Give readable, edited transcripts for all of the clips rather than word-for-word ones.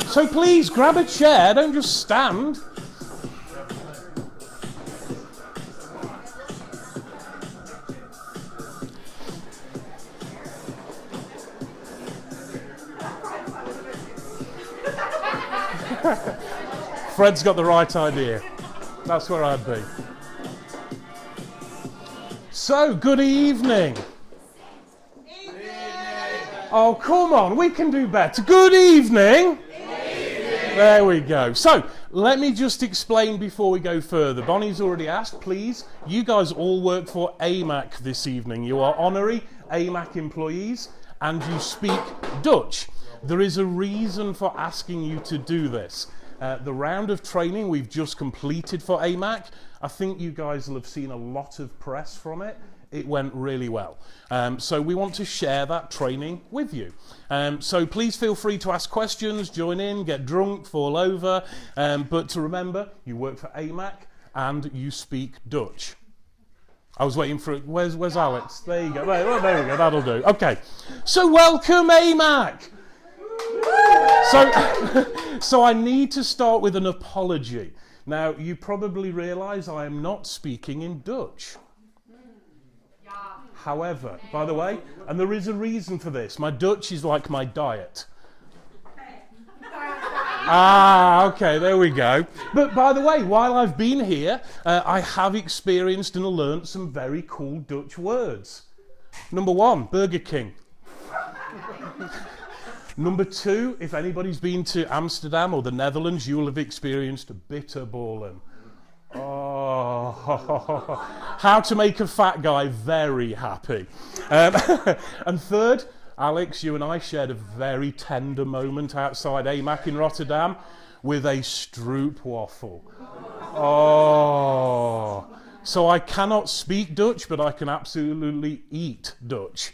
So please grab a chair, don't just stand. Fred's got the right idea. That's where I'd be. So, good evening. Oh, come on, we can do better. Good evening. There we go. So, let me just explain before we go further. Bonnie's already asked, please, you guys all work for AMAC this evening. You are honorary AMAC employees and you speak Dutch. There is a reason for asking you to do this. The round of training we've just completed for AMAC, I think you guys will have seen a lot of press from it. It went really well. So we want to share that training with you. So please feel free to ask questions, join in, get drunk, fall over. But to remember, you work for AMAC and you speak Dutch. I was waiting for it. Where's Alex? There you go. There we go. That'll do. Okay. So welcome, AMAC. So I need to start with an apology. Now, you probably realise I am not speaking in Dutch. However, by the way, and there is a reason for this, my Dutch is like my diet. Okay, there we go. But by the way, while I've been here, I have experienced and learnt some very cool Dutch words. Number 1, Burger King. Number 2, if anybody's been to Amsterdam or the Netherlands, you will have experienced bitterballen. Oh, how to make a fat guy very happy. And third, Alex, you and I shared a very tender moment outside AMAC in Rotterdam with a stroopwafel. Oh, so I cannot speak Dutch, but I can absolutely eat Dutch.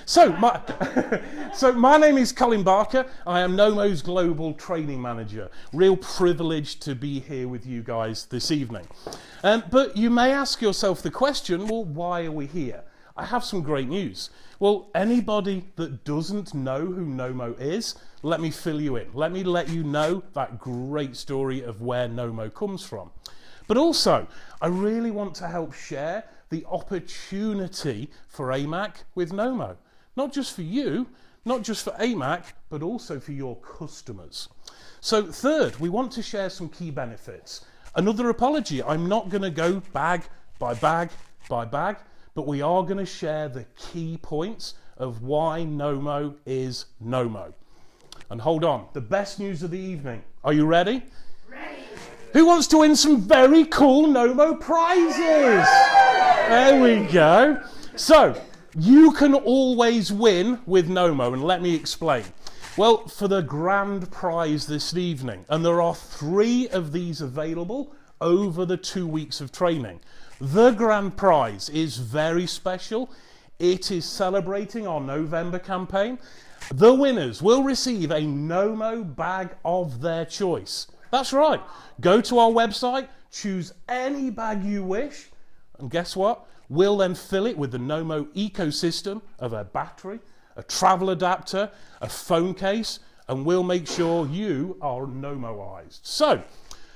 So my name is Colin Barker. I am Knomo's Global Training Manager. Real privilege to be here with you guys this evening. But you may ask yourself the question, well, why are we here? I have some great news. Well, anybody that doesn't know who Knomo is, let me fill you in. Let me let you know that great story of where Knomo comes from. But also, I really want to help share the opportunity for AMAC with Knomo. Not just for you, not just for AMAC, but also for your customers. So third, we want to share some key benefits. Another apology, I'm not going to go bag by bag by bag, but we are going to share the key points of why Knomo is Knomo. And hold on, the best news of the evening. Are you ready? Ready. Who wants to win some very cool Knomo prizes? There we go. So, you can always win with Knomo, and let me explain. Well, for the grand prize this evening, and there are 3 of these available over the 2 weeks of training. The grand prize is very special. It is celebrating our November campaign. The winners will receive a Knomo bag of their choice. That's right. Go to our website, choose any bag you wish, and guess what? We'll then fill it with the Knomo ecosystem of a battery, a travel adapter, a phone case, and we'll make sure you are Knomoized. So,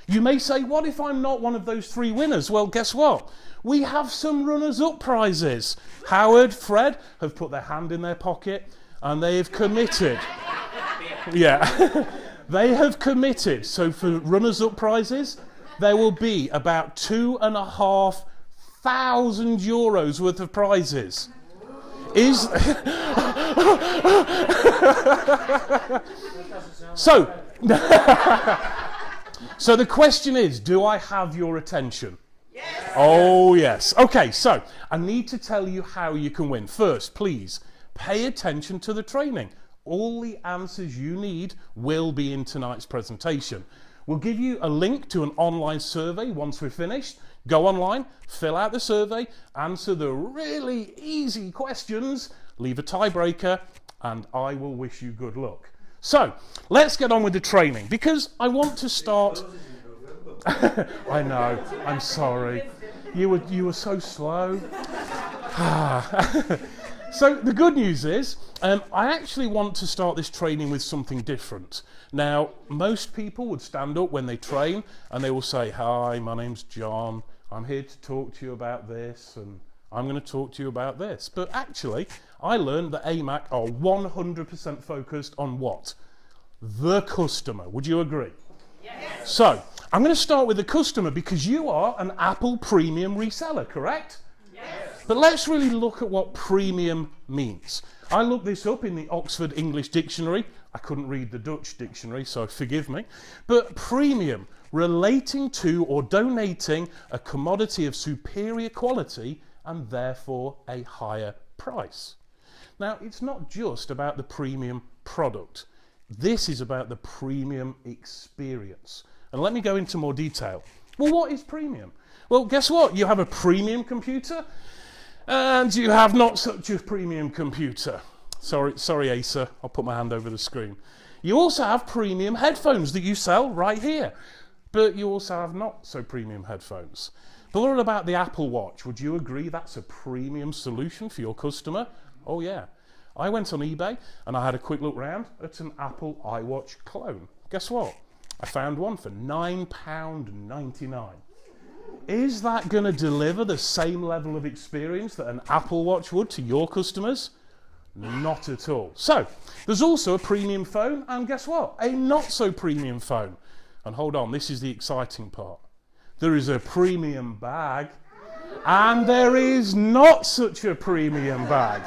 you may say, what if I'm not one of those 3 winners? Well, guess what? We have some runners-up prizes. Howard, Fred have put their hand in their pocket and they have committed. Yeah, they have committed. So for runners-up prizes, there will be about €2,500 worth of prizes. So the question is, do I have your attention? Yes. Oh yes. Okay, so I need to tell you how you can win. First, please pay attention to the training. All the answers you need will be in tonight's presentation. We'll give you a link to an online survey once we're finished. Go online, fill out the survey, answer the really easy questions, leave a tiebreaker, and I will wish you good luck. So, let's get on with the training, because I want to start... I know, I'm sorry. You were so slow. So the good news is, I actually want to start this training with something different. Now, most people would stand up when they train and they will say, hi, my name's John. I'm here to talk to you about this, and I'm going to talk to you about this. But actually, I learned that AMAC are 100% focused on what? The customer. Would you agree? Yes. So, I'm going to start with the customer because you are an Apple premium reseller, correct? Yes. But let's really look at what premium means. I looked this up in the Oxford English Dictionary. I couldn't read the Dutch dictionary, so forgive me. But premium, relating to or donating a commodity of superior quality and therefore a higher price. Now, it's not just about the premium product. This is about the premium experience. And let me go into more detail. Well, what is premium? Well, guess what? You have a premium computer and you have not such a premium computer. Sorry, Acer, I'll put my hand over the screen. You also have premium headphones that you sell right here. But you also have not so premium headphones. But what about the Apple Watch? Would you agree that's a premium solution for your customer? Oh yeah. I went on eBay and I had a quick look round at an Apple iWatch clone. Guess what? I found one for £9.99. Is that going to deliver the same level of experience that an Apple Watch would to your customers? Not at all. So, there's also a premium phone, and guess what? A not so premium phone. And hold on, this is the exciting part. There is a premium bag, and there is not such a premium bag.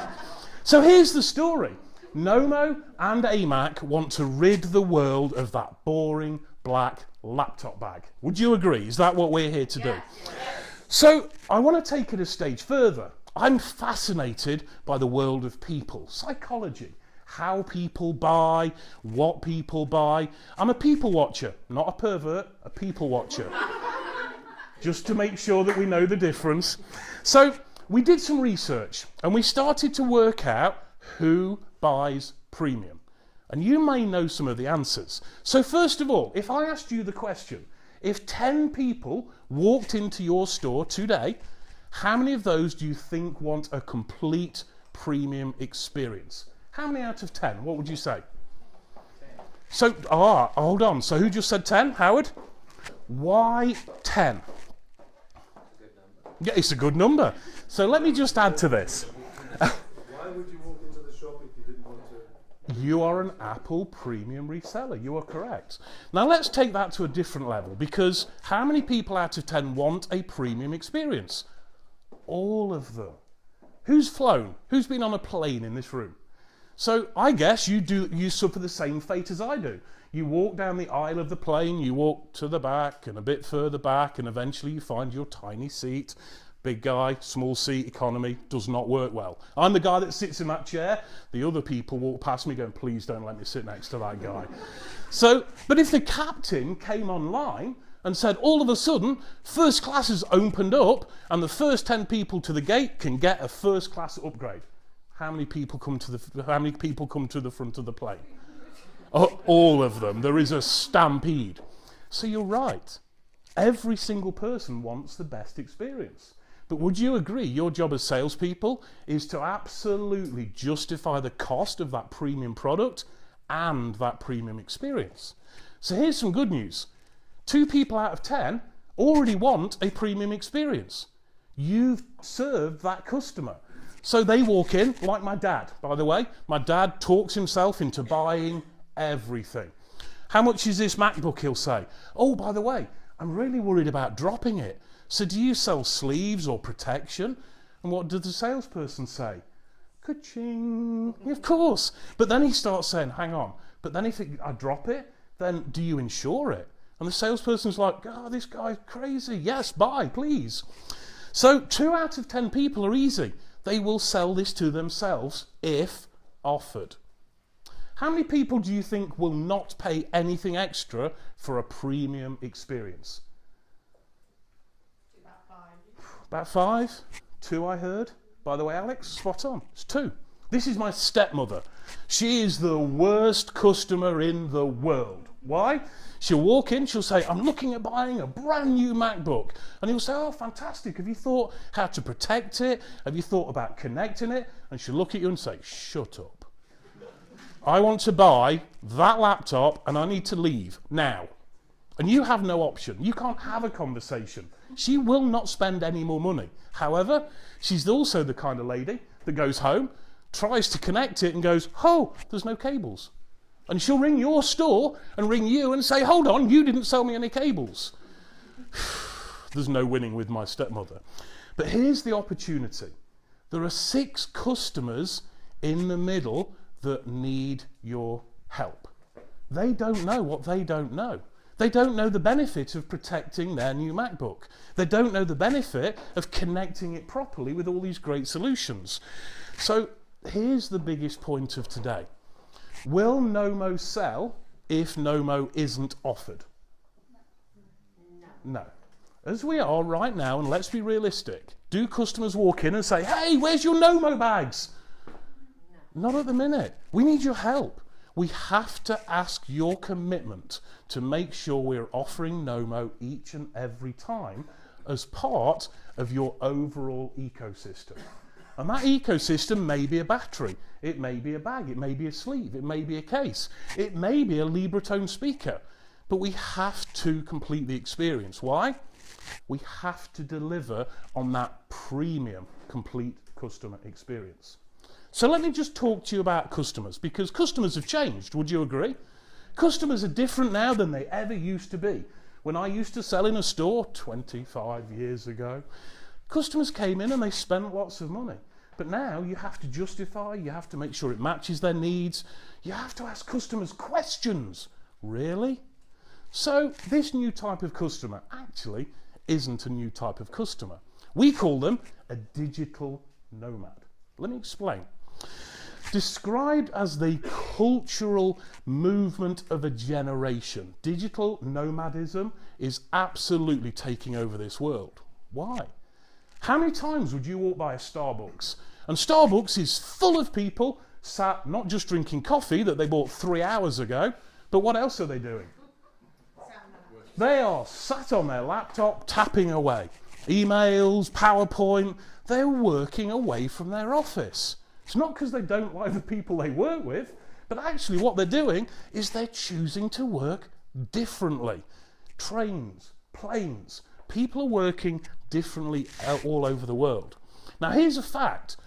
So here's the story. Knomo and AMAC want to rid the world of that boring black laptop bag. Would you agree? Is that what we're here to do? So I want to take it a stage further. I'm fascinated by the world of people, psychology, how people buy, what people buy. I'm a people watcher, not a pervert, a people watcher. Just to make sure that we know the difference. So we did some research and we started to work out who buys premium. And you may know some of the answers. So first of all, if I asked you the question, if 10 people walked into your store today, how many of those do you think want a complete premium experience? How many out of 10? What would you say? 10. So, hold on. So who just said 10? Howard? Why 10? Yeah, it's a good number. So let me just add to this. Why would you walk into the shop if you didn't want to? You are an Apple premium reseller. You are correct. Now let's take that to a different level, because how many people out of 10 want a premium experience? All of them. Who's flown? Who's been on a plane in this room? So I guess you suffer the same fate as I do. You walk down the aisle of the plane, you walk to the back and a bit further back, and eventually you find your tiny seat. Big guy, small seat, economy, does not work well. I'm the guy that sits in that chair. The other people walk past me going, please don't let me sit next to that guy. So, but if the captain came online and said, all of a sudden, first class has opened up and the first 10 people to the gate can get a first class upgrade. How many people come to the front of the plane? Oh, all of them. There is a stampede. So you're right. Every single person wants the best experience. But would you agree your job as salespeople is to absolutely justify the cost of that premium product and that premium experience? So here's some good news. 2 people out of 10 already want a premium experience. You've served that customer. So they walk in, like my dad, by the way. My dad talks himself into buying everything. How much is this MacBook, he'll say. Oh, by the way, I'm really worried about dropping it. So do you sell sleeves or protection? And what does the salesperson say? Ka-ching. Of course. But then he starts saying, hang on, but then if I drop it, then do you insure it? And the salesperson's like, oh, this guy's crazy. Yes, buy, please. So 2 out of 10 people are easy. They will sell this to themselves if offered. How many people do you think will not pay anything extra for a premium experience? About 5? 2 I heard. By the way, Alex, spot on. It's 2. This is my stepmother. She is the worst customer in the world. Why? She'll walk in, she'll say, I'm looking at buying a brand new MacBook. And he'll say, oh, fantastic. Have you thought how to protect it? Have you thought about connecting it? And she'll look at you and say, shut up. I want to buy that laptop and I need to leave now. And you have no option. You can't have a conversation. She will not spend any more money. However, she's also the kind of lady that goes home, tries to connect it and goes, oh, there's no cables. And she'll ring your store and ring you and say, hold on, you didn't sell me any cables. There's no winning with my stepmother. But here's the opportunity. There are 6 customers in the middle that need your help. They don't know what they don't know. They don't know the benefit of protecting their new MacBook. They don't know the benefit of connecting it properly with all these great solutions. So here's the biggest point of today. Will Knomo sell if Knomo isn't offered? No. As we are right now, and let's be realistic, do customers walk in and say, hey, where's your Knomo bags? No. Not at the minute. We need your help. We have to ask your commitment to make sure we're offering Knomo each and every time as part of your overall ecosystem. And that ecosystem may be a battery, it may be a bag, it may be a sleeve, it may be a case, it may be a Libratone speaker, but we have to complete the experience. Why? We have to deliver on that premium complete customer experience. So let me just talk to you about customers, because customers have changed, would you agree? Customers are different now than they ever used to be. When I used to sell in a store 25 years ago, customers came in and they spent lots of money. But now you have to justify, you have to make sure it matches their needs, you have to ask customers questions. Really? So this new type of customer actually isn't a new type of customer. We call them a digital nomad. Let me explain. Described as the cultural movement of a generation, digital nomadism is absolutely taking over this world. Why? How many times would you walk by a Starbucks? And Starbucks is full of people sat not just drinking coffee that they bought 3 hours ago, but what else are they doing? They are sat on their laptop tapping away. Emails, PowerPoint, they're working away from their office. It's not because they don't like the people they work with, but actually what they're doing is they're choosing to work differently. Trains, planes, people are working differently all over the world. Now here's a fact.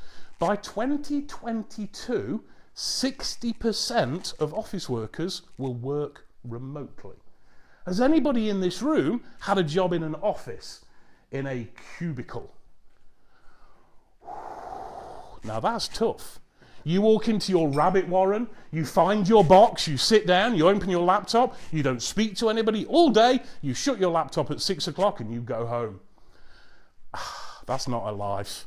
By 2022, 60% of office workers will work remotely. Has anybody in this room had a job in an office, in a cubicle? Now that's tough. You walk into your rabbit warren, you find your box, you sit down, you open your laptop, you don't speak to anybody all day, you shut your laptop at 6 o'clock and you go home. That's not a life.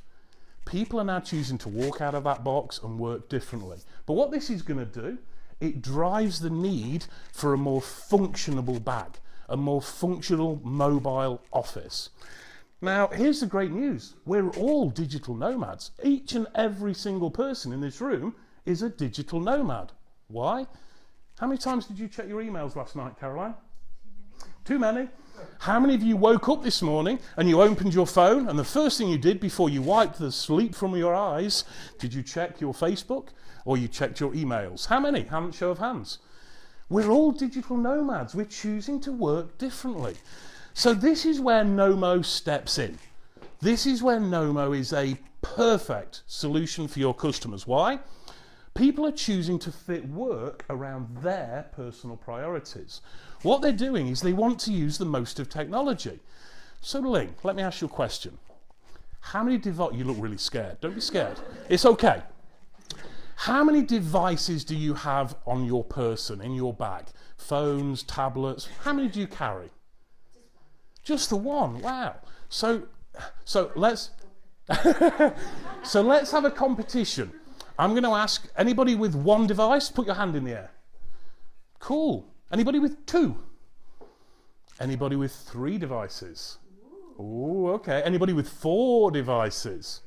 People are now choosing to walk out of that box and work differently. But what this is going to do, it drives the need for a more functional bag, a more functional mobile office. Now, here's the great news. We're all digital nomads. Each and every single person in this room is a digital nomad. Why? How many times did you check your emails last night, Caroline? Too many. How many of you woke up this morning and you opened your phone and the first thing you did before you wiped the sleep from your eyes, did you check your Facebook or you checked your emails? How many? Show of hands. We're all digital nomads. We're choosing to work differently. So this is where Knomo steps in. This is where Knomo is a perfect solution for your customers. Why? People are choosing to fit work around their personal priorities. What they're doing is they want to use the most of technology. So Ling, let me ask you a question. How many devices, you look really scared, don't be scared, it's okay. How many devices do you have on your person, in your bag? Phones, tablets, how many do you carry? Just the one, wow. So let's so let's have a competition. I'm going to ask anybody with one device, put your hand in the air. Cool. Anybody with 2? Anybody with 3 devices? Oh, okay. Anybody with 4 devices?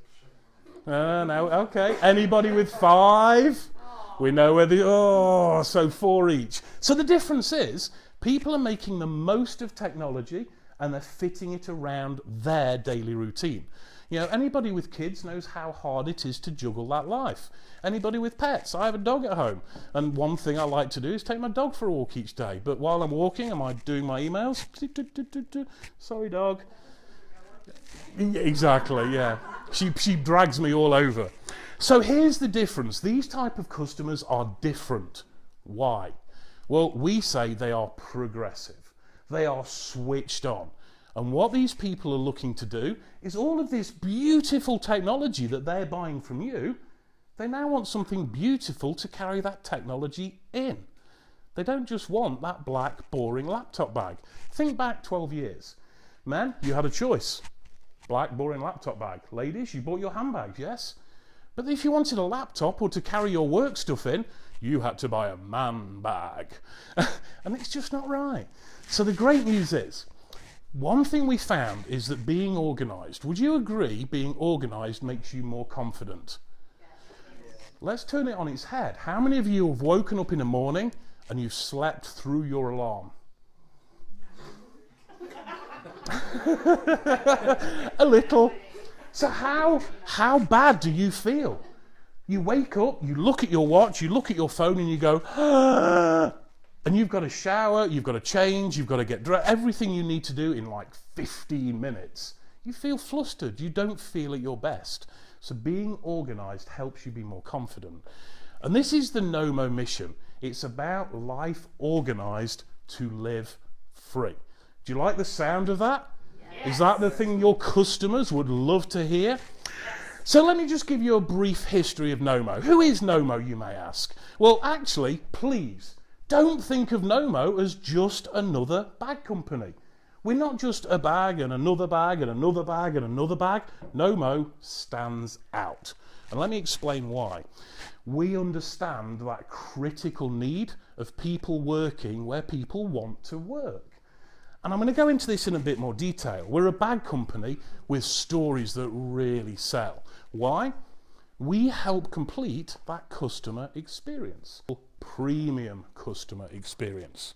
No, okay. Anybody with 5? We know where so 4 each. So the difference is people are making the most of technology and they're fitting it around their daily routine. You know, anybody with kids knows how hard it is to juggle that life. Anybody with pets, I have a dog at home, and one thing I like to do is take my dog for a walk each day. But while I'm walking, am I doing my emails? Sorry, dog. Yeah, exactly, yeah. She drags me all over. So here's the difference. These type of customers are different. Why? Well, we say they are progressive. They are switched on. And what these people are looking to do is all of this beautiful technology that they're buying from you, they now want something beautiful to carry that technology in. They don't just want that black, boring laptop bag. Think back 12 years. Men, you had a choice. Black, boring laptop bag. Ladies, you bought your handbags, yes? But if you wanted a laptop or to carry your work stuff in, you had to buy a man bag. And it's just not right. So the great news is, one thing we found is that being organised, would you agree being organised makes you more confident? Yes. Let's turn it on its head. How many of you have woken up in the morning and you've slept through your alarm? A little. So how bad do you feel? You wake up, you look at your watch, you look at your phone and you go, and you've got to shower, you've got to change, you've got to get dressed, everything you need to do in like 15 minutes. You feel flustered, you don't feel at your best. So being organised helps you be more confident. And this is the Knomo mission. It's about life organised to live free. Do you like the sound of that? Yes. Is that the thing your customers would love to hear? So let me just give you a brief history of Knomo. Who is Knomo, you may ask? Well, actually, please, don't think of Knomo as just another bag company. We're not just a bag and another bag and another bag and another bag. Knomo stands out. And let me explain why. We understand that critical need of people working where people want to work. And I'm going to go into this in a bit more detail. We're a bag company with stories that really sell. Why? We help complete that customer experience. Premium customer experience.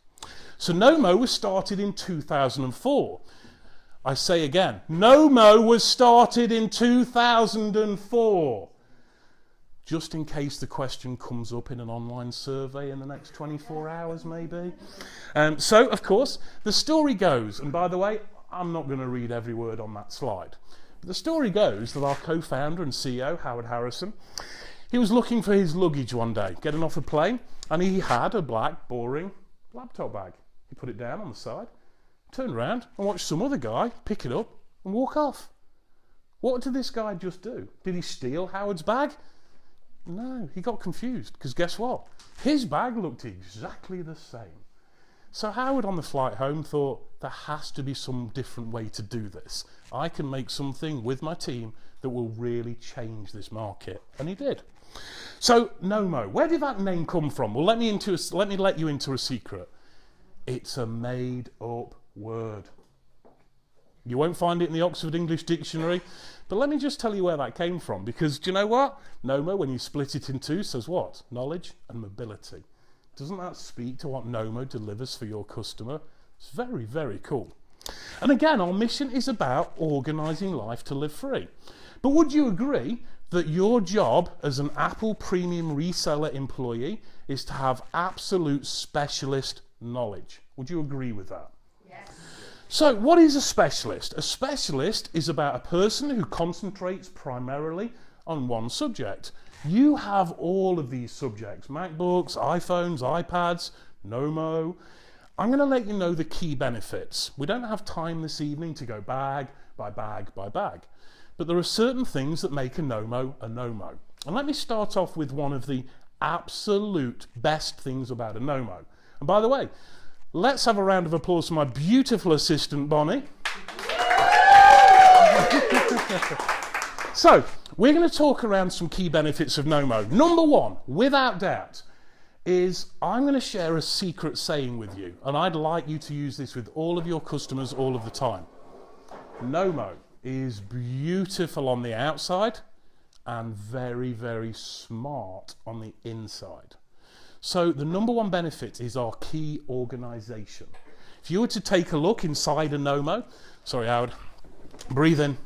So Knomo was started in 2004. I say again, Knomo was started in 2004. Just in case the question comes up in an online survey in the next 24 hours maybe. So of course the story goes, and by the way, I'm not going to read every word on that slide. But the story goes that our co-founder and CEO, Howard Harrison, he was looking for his luggage one day, getting off a plane, and he had a black, boring laptop bag. He put it down on the side, turned around and watched some other guy pick it up and walk off. What did this guy just do? Did he steal Howard's bag? No, he got confused, because guess what? His bag looked exactly the same. So Howard on the flight home thought, there has to be some different way to do this. I can make something with my team that will really change this market. And he did. So Knomo, where did that name come from? Well, let me let you into a secret. It's a made up word. You won't find it in the Oxford English Dictionary, but let me just tell you where that came from, because do you know what? Knomo, when you split it in two, says what? Knowledge and mobility. Doesn't that speak to what Knomo delivers for your customer? It's very, very cool. And again, our mission is about organising life to live free. But would you agree that your job as an Apple Premium Reseller employee is to have absolute specialist knowledge? Would you agree with that? Yes. So what is a specialist? A specialist is about a person who concentrates primarily on one subject. You have all of these subjects: MacBooks, iPhones, iPads, Knomo. I'm going to let you know the key benefits. We don't have time this evening to go bag by bag by bag, but there are certain things that make a Knomo a Knomo. And let me start off with one of the absolute best things about a Knomo. And by the way, let's have a round of applause for my beautiful assistant, Bonnie. So, we're going to talk around some key benefits of Knomo. Number one, without doubt, is I'm going to share a secret saying with you, and I'd like you to use this with all of your customers all of the time. Knomo is beautiful on the outside and very, very smart on the inside. So the number one benefit is our key organisation. If you were to take a look inside a Knomo, sorry Howard, breathe in.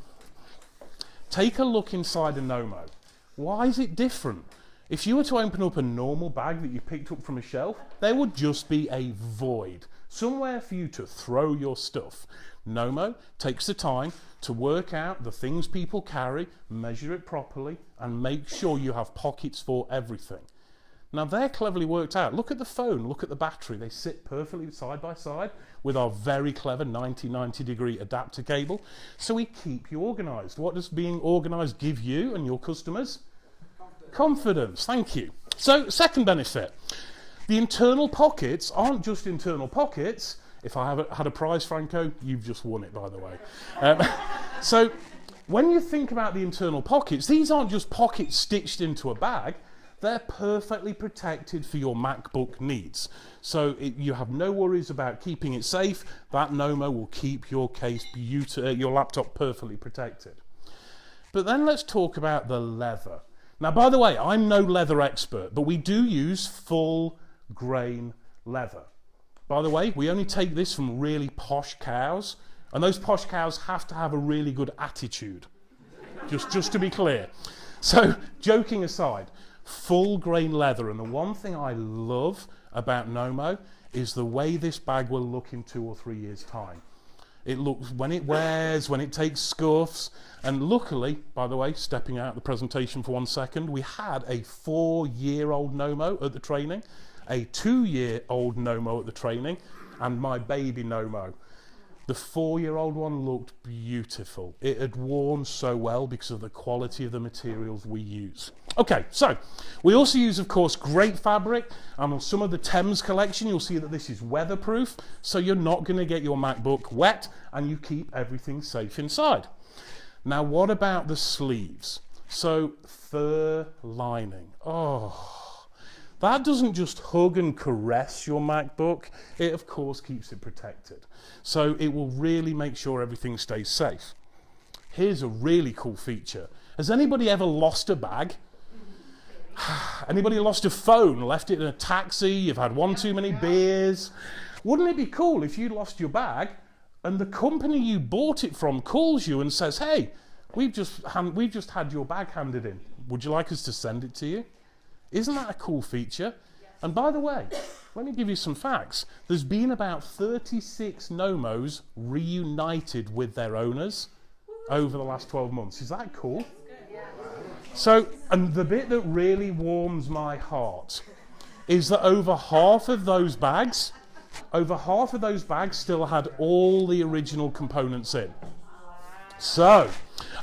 Take a look inside a Knomo. Why is it different? If you were to open up a normal bag that you picked up from a shelf, there would just be a void, somewhere for you to throw your stuff. Knomo takes the time to work out the things people carry, measure it properly, and make sure you have pockets for everything. Now they're cleverly worked out. Look at the phone, look at the battery. They sit perfectly side by side with our very clever 90-degree adapter cable. So we keep you organised. What does being organised give you and your customers? Confidence, thank you. So second benefit, the internal pockets aren't just internal pockets. If I had a prize, Franco, you've just won it, by the way. So when you think about the internal pockets, these aren't just pockets stitched into a bag. They're perfectly protected for your MacBook needs. So you have no worries about keeping it safe. That Knomo will keep your your laptop perfectly protected. But then let's talk about the leather. Now, by the way, I'm no leather expert, but we do use full grain leather. By the way, we only take this from really posh cows, and those posh cows have to have a really good attitude, just to be clear. So, joking aside, full grain leather, and the one thing I love about Knomo is the way this bag will look in 2 or 3 years' time. It looks, when it wears, when it takes scuffs, and luckily, by the way, stepping out of the presentation for 1 second, we had a 4-year-old Knomo at the training, a 2-year-old Knomo at the training, and my baby Knomo. The 4-year-old one looked beautiful. It had worn so well because of the quality of the materials we use. Okay, so we also use, of course, great fabric. And on some of the Thames collection, you'll see that this is weatherproof, so you're not going to get your MacBook wet, and you keep everything safe inside. Now, what about the sleeves? So, fur lining. Oh, that doesn't just hug and caress your MacBook. It, of course, keeps it protected. So it will really make sure everything stays safe. Here's a really cool feature. Has anybody ever lost a bag? Anybody lost a phone, left it in a taxi, you've had one too many beers? Wouldn't it be cool if you lost your bag and the company you bought it from calls you and says, hey, we've just had your bag handed in. Would you like us to send it to you? Isn't that a cool feature? And by the way, let me give you some facts. There's been about 36 Nomos reunited with their owners over the last 12 months. Is that cool? So, and the bit that really warms my heart is that over half of those bags still had all the original components in. So,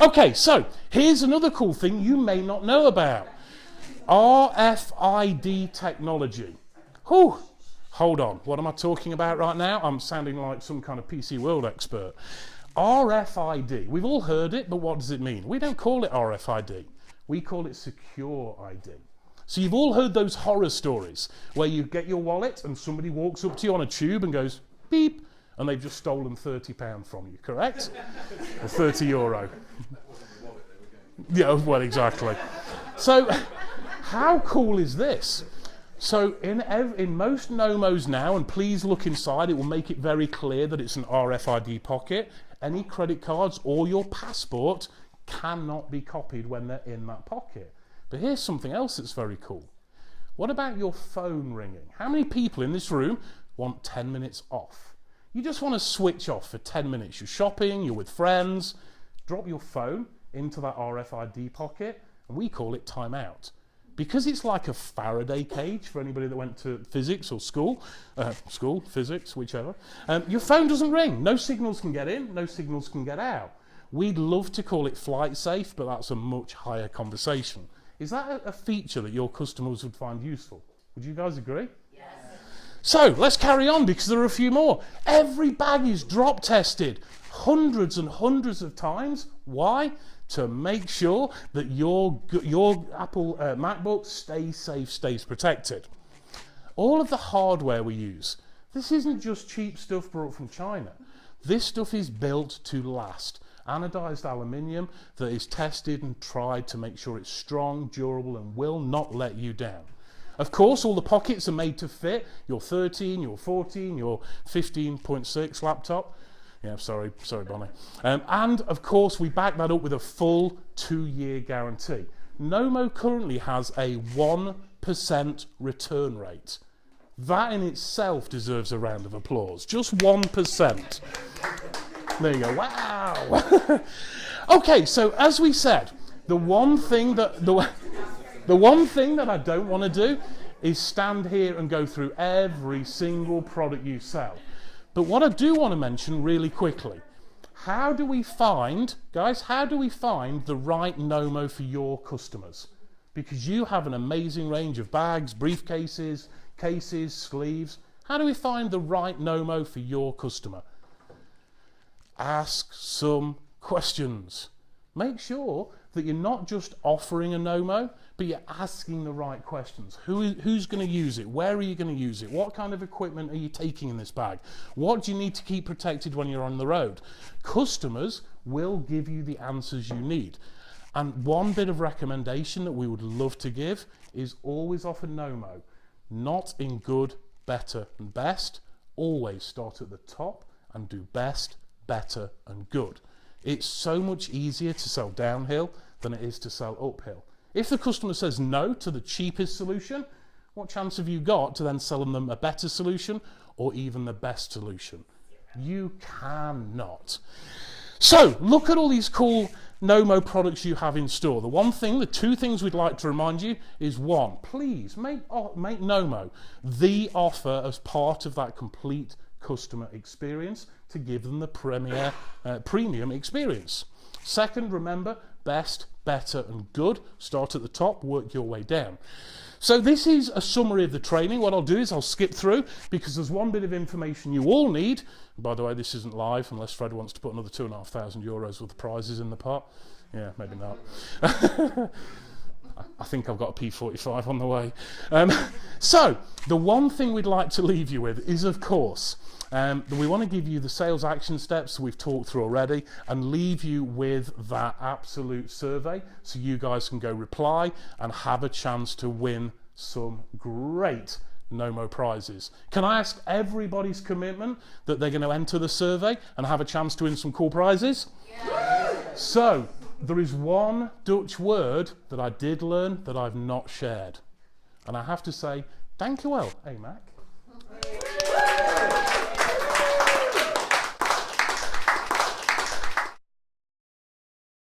okay, so here's another cool thing you may not know about. RFID technology. Whew. Hold on, what am I talking about right now? I'm sounding like some kind of PC World expert. RFID, we've all heard it, but what does it mean? We don't call it RFID, we call it secure ID. So you've all heard those horror stories where you get your wallet and somebody walks up to you on a tube and goes, beep, and they've just stolen £30 from you, correct? Or €30. Yeah, well, exactly. So, how cool is this? So in most Nomos now, and please look inside, it will make it very clear that it's an RFID pocket. Any credit cards or your passport cannot be copied when they're in that pocket. But here's something else that's very cool. What about your phone ringing? How many people in this room want 10 minutes off? You just want to switch off for 10 minutes. You're shopping, you're with friends. Drop your phone into that RFID pocket, and we call it timeout. Because it's like a Faraday cage for anybody that went to physics or school, physics, whichever, your phone doesn't ring. No signals can get in, no signals can get out. We'd love to call it flight safe, but that's a much higher conversation. Is that a feature that your customers would find useful? Would you guys agree? Yes. So let's carry on because there are a few more. Every bag is drop tested hundreds and hundreds of times. Why? To make sure that your Apple MacBook stays safe, stays protected. All of the hardware we use, this isn't just cheap stuff brought from China. This stuff is built to last. anodized aluminium that is tested and tried to make sure it's strong, durable, and will not let you down. Of course, all the pockets are made to fit your 13, your 14, your 15.6 laptop. Yeah, sorry Bonnie. And of course, we back that up with a full 2-year guarantee. Knomo currently has a 1% return rate. That in itself deserves a round of applause. Just 1%. There you go. Wow. Okay, so as we said, the one thing that I don't want to do is stand here and go through every single product you sell. But what I do want to mention really quickly, how do we find the right Knomo for your customers? Because you have an amazing range of bags, briefcases, cases, sleeves. How do we find the right Knomo for your customer? Ask some questions. Make sure that you're not just offering a Knomo, but you're asking the right questions. Who's going to use it? Where are you going to use it? What kind of equipment are you taking in this bag? What do you need to keep protected when you're on the road? Customers will give you the answers you need. And one bit of recommendation that we would love to give is always offer Knomo, not in good, better, and best. Always start at the top and do best, better, and good. It's so much easier to sell downhill than it is to sell uphill. If the customer says no to the cheapest solution, what chance have you got to then sell them a better solution or even the best solution? You cannot. So look at all these cool Knomo products you have in store. The two things we'd like to remind you is, one, please make Knomo the offer as part of that complete customer experience to give them the premium experience. Second, remember, best, better, and good. Start at the top, work your way down. So this is a summary of the training. What I'll do is I'll skip through because there's one bit of information you all need. By the way, this isn't live unless Fred wants to put another €2,500 worth of prizes in the pot. Yeah, maybe not. I think I've got a P45 on the way. So the one thing we'd like to leave you with is, of course, we want to give you the sales action steps we've talked through already and leave you with that absolute survey so you guys can go reply and have a chance to win some great Knomo prizes. Can I ask everybody's commitment that they're going to enter the survey and have a chance to win some cool prizes? Yeah. So there is one Dutch word that I did learn that I've not shared. And I have to say, dank u wel, hey Mac.